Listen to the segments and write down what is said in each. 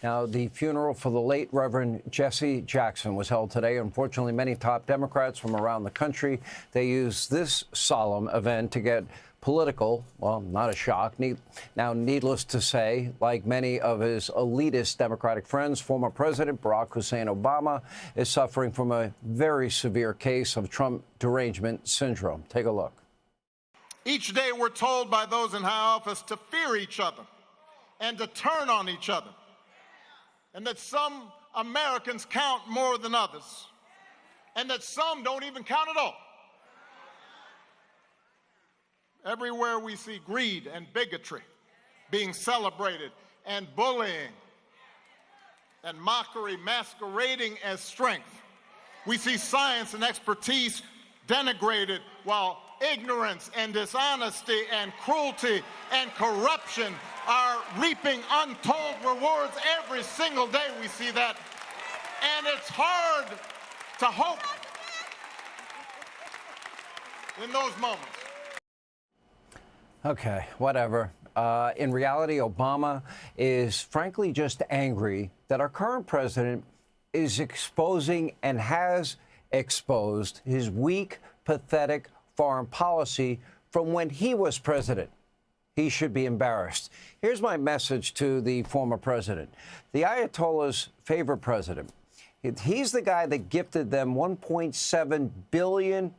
Now, the funeral for the late Reverend Jesse Jackson was held today. Unfortunately, many top Democrats from around the country, they used this solemn event to get political. Well, not a shock. Now, needless to say, like many of his elitist Democratic friends, former President Barack Hussein Obama is suffering from a very severe case of Trump derangement syndrome. Take a look. Each day we're told by those in high office to fear each other and to turn on each other, and that some Americans count more than others, and that some don't even count at all. Everywhere we see greed and bigotry being celebrated, and bullying and mockery masquerading as strength. We see science and expertise denigrated, while ignorance and dishonesty and cruelty and corruption are reaping untold rewards. Every single day we see that, and it's hard to hope in those moments. Okay, whatever. In reality, Obama is frankly just angry that our current president is exposing and has exposed his weak, pathetic foreign policy from when he was president. He should be embarrassed. Here's my message to the former president. The Ayatollah's favorite president. He's the guy that gifted them $1.7 billion,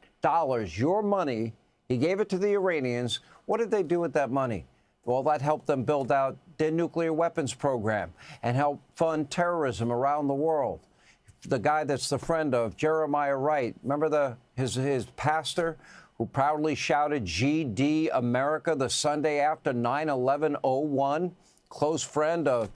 your money. He gave it to the Iranians. What did they do with that money? Well, that helped them build out their nuclear weapons program and help fund terrorism around the world. The guy that's the friend of Jeremiah Wright, remember his pastor who proudly shouted GD America the Sunday after 9/11/01, close friend of,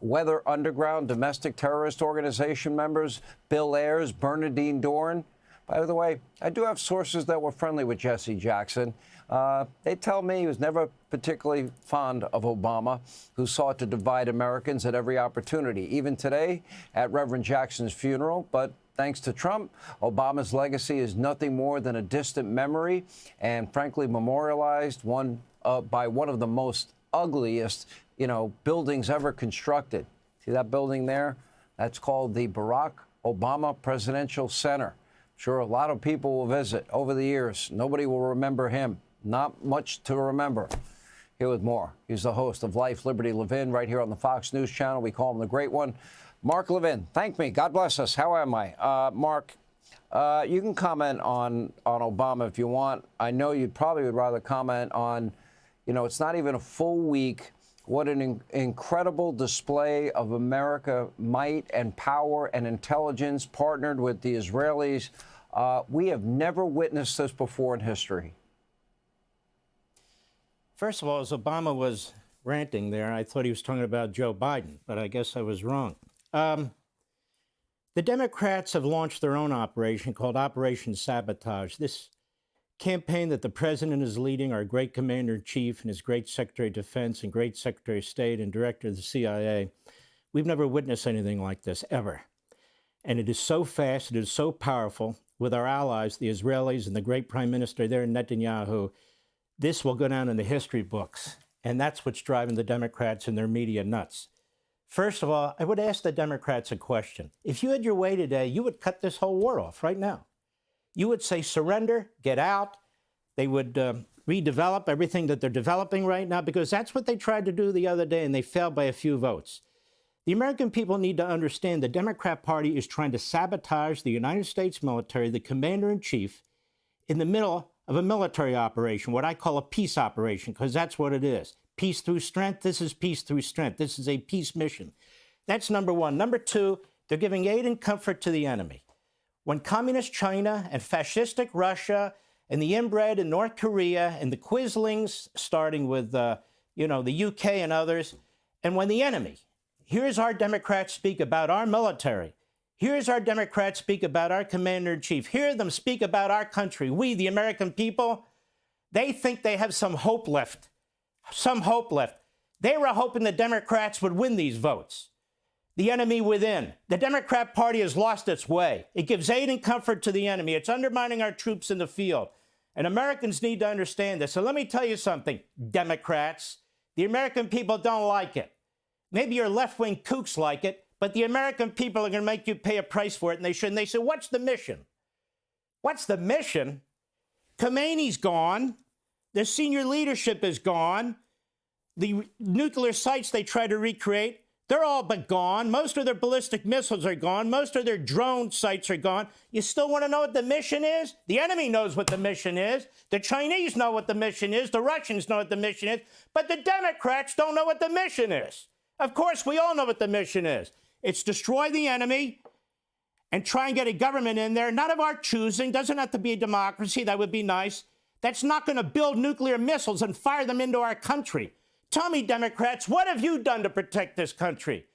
Weather Underground domestic terrorist organization members, Bill Ayers, Bernardine Dohrn. By the way, I do have sources that were friendly with Jesse Jackson. They tell me he was never particularly fond of Obama, who sought to divide Americans at every opportunity, even today at Reverend Jackson's funeral. But thanks to Trump, Obama's legacy is nothing more than a distant memory and, frankly, memorialized by one of the most ugliest, buildings ever constructed. See that building there? That's called the Barack Obama Presidential Center. Sure, a lot of people will visit over the years. Nobody will remember him. Not much to remember. Here with more. He's the host of Life, Liberty, Levin, right here on the Fox News channel. We call him the Great One. Mark Levin, thank me. God bless us. How am I? Mark, you can comment on Obama if you want. I know you probably would rather comment on, it's not even a full week. What an incredible display of America might and power and intelligence partnered with the Israelis. We have never witnessed this before in history. First of all, as Obama was ranting there, I thought he was talking about Joe Biden, but I guess I was wrong. The Democrats have launched their own operation called Operation Sabotage. This campaign that the president is leading, our great commander-in-chief and his great secretary of defense and great secretary of state and director of the CIA, we've never witnessed anything like this ever. And it is so fast, it is so powerful with our allies, the Israelis and the great prime minister there, Netanyahu. This will go down in the history books. And that's what's driving the Democrats and their media nuts. First of all, I would ask the Democrats a question. If you had your way today, you would cut this whole war off right now. You would say surrender, get out. They would redevelop everything that they're developing right now, because that's what they tried to do the other day, and they failed by a few votes. The American people need to understand the Democrat Party is trying to sabotage the United States military, the commander-in-chief, in the middle of a military operation, what I call a peace operation, because that's what it is. Peace through strength. This is peace through strength. This is a peace mission. That's number one. Number two, they're giving aid and comfort to the enemy. When communist China and fascistic Russia and the inbred in North Korea and the Quislings, starting with, the UK and others, and when the enemy, here's our Democrats speak about our military. Here's our Democrats speak about our commander-in-chief. Hear them speak about our country. We, the American people, they think they have some hope left. Some hope left. They were hoping the Democrats would win these votes. The enemy within. The Democrat Party has lost its way. It gives aid and comfort to the enemy. It's undermining our troops in the field. And Americans need to understand this. So let me tell you something, Democrats. The American people don't like it. maybe your left-wing kooks like it, but the American people are going to make you pay a price for it, and they should. And they say, what's the mission? What's the mission? Khomeini's gone. The senior leadership is gone. The nuclear sites they try to recreate, they're all but gone. Most of their ballistic missiles are gone. Most of their drone sites are gone. You still want to know what the mission is? The enemy knows what the mission is. The Chinese know what the mission is. The Russians know what the mission is. But the Democrats don't know what the mission is. Of course, we all know what the mission is. It's destroy the enemy and try and get a government in there, not of our choosing. Doesn't have to be a democracy. That would be nice. That's not going to build nuclear missiles and fire them into our country. Tell me, Democrats, what have you done to protect this country?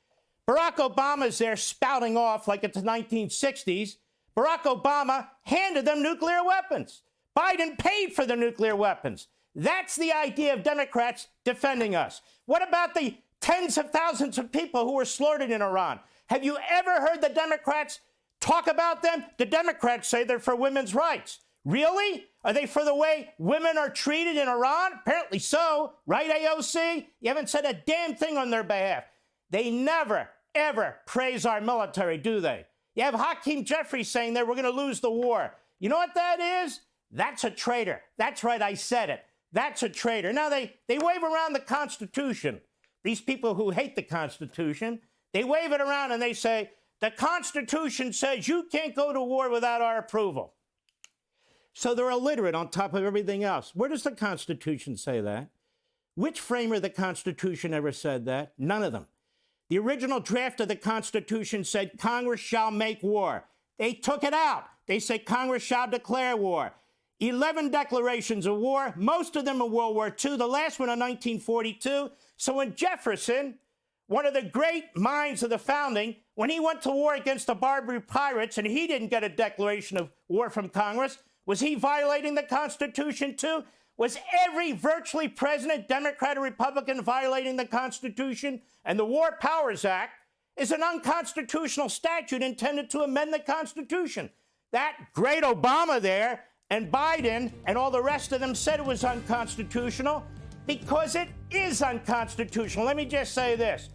Barack Obama's there spouting off like it's the 1960s. Barack Obama handed them nuclear weapons. Biden paid for the nuclear weapons. That's the idea of Democrats defending us. What about the tens of thousands of people who were slaughtered in Iran? Have you ever heard the Democrats talk about them? The Democrats say they're for women's rights. Really? Are they for the way women are treated in Iran? Apparently so. Right, AOC? You haven't said a damn thing on their behalf. They never, ever praise our military, do they? You have Hakeem Jeffries saying that we're going to lose the war. You know what that is? That's a traitor. That's right, I said it. That's a traitor. Now, they wave around the Constitution. These people who hate the Constitution, they wave it around and they say, the Constitution says you can't go to war without our approval. So they're illiterate on top of everything else. Where does the Constitution say that? Which framer of the Constitution ever said that? None of them. The original draft of the Constitution said Congress shall make war. They took it out. They said Congress shall declare war. 11 declarations of war, most of them in World War II, the last one in 1942. So when Jefferson, one of the great minds of the founding, when he went to war against the Barbary pirates and he didn't get a declaration of war from Congress, was he violating the Constitution too? Was every virtually president, Democrat or Republican, violating the Constitution? And the War Powers Act is an unconstitutional statute intended to amend the Constitution. That great Obama there and Biden and all the rest of them said it was unconstitutional because it is unconstitutional. Let me just say this.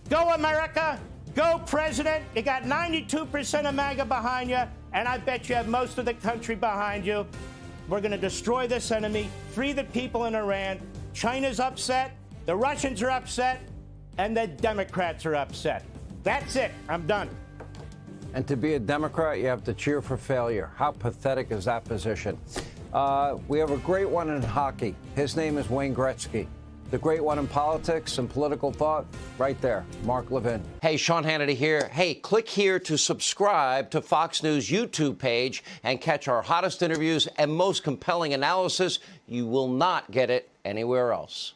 Go America, go president. You got 92% of MAGA behind you, and I bet you have most of the country behind you. We're going to destroy this enemy, free the people in Iran. China's upset, the Russians are upset, and the Democrats are upset. That's it. I'm done. And to be a Democrat, you have to cheer for failure. How pathetic is that position? We have a great one in hockey. His name is Wayne Gretzky. The great one in politics and political thought, right there, Mark Levin. Hey, Sean Hannity here. Hey, click here to subscribe to Fox News YouTube page and catch our hottest interviews and most compelling analysis. You will not get it anywhere else.